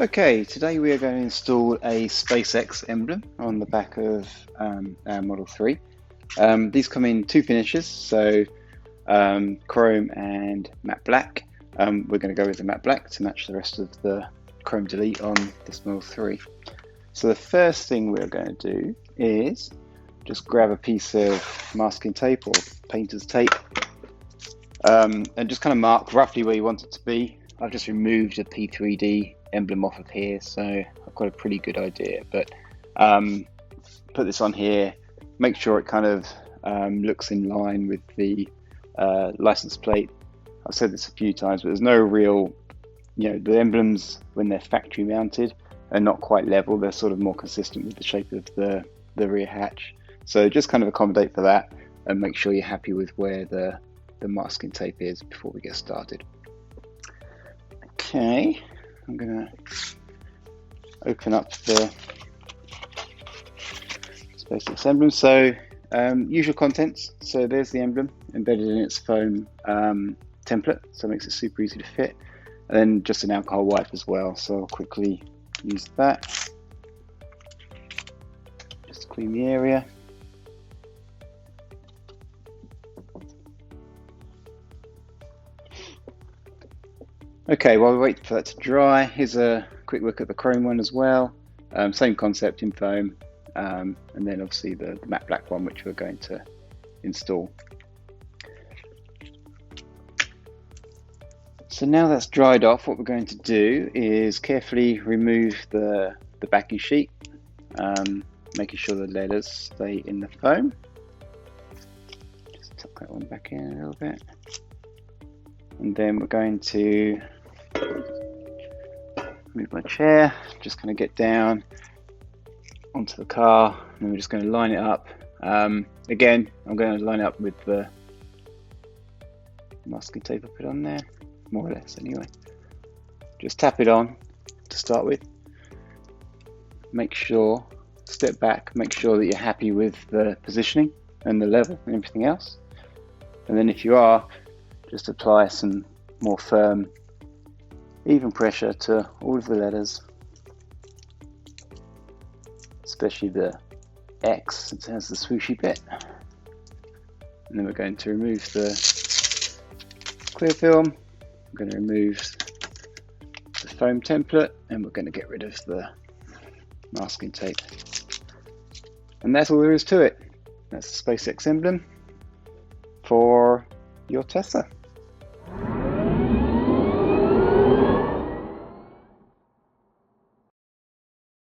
Okay, today we are going to install a SpaceX emblem on the back of our Model 3. These come in two finishes, so chrome and matte black. We're going to go with the matte black to match the rest of the chrome delete on this Model 3. So the first thing we're going to do is just grab a piece of masking tape or painter's tape and just kind of mark roughly where you want it to be. I've just removed a P3D emblem off of here, so I've got a pretty good idea, but put this on here, make sure it kind of looks in line with the license plate. I've said this a few times, but there's no real, the emblems when they're factory mounted are not quite level. They're sort of more consistent with the shape of the rear hatch. So just kind of accommodate for that and make sure you're happy with where the masking tape is before we get started. Okay, I'm going to open up the SpaceX Emblem. So usual contents. So there's the emblem embedded in its foam template, so it makes it super easy to fit. And then just an alcohol wipe as well. So I'll quickly use that just to clean the area. Okay, while we wait for that to dry, here's a quick look at the chrome one as well. Same concept in foam, and then obviously the matte black one, which we're going to install. So now that's dried off, what we're going to do is carefully remove the backing sheet, making sure the letters stay in the foam. Just tuck that one back in a little bit. And then we're going to move my chair, just kind of get down onto the car, and then we're just going to line it up. Again, I'm going to line it up with the masking tape I put on there, more or less anyway. Just tap it on to start with. Make sure, step back, make sure that you're happy with the positioning and the level and everything else. And then if you are, just apply some more firm, even pressure to all of the letters, especially the X, since it has the swooshy bit. And then we're going to remove the clear film, we're going to remove the foam template, and we're going to get rid of the masking tape. And that's all there is to it. That's the SpaceX emblem for your Tesla.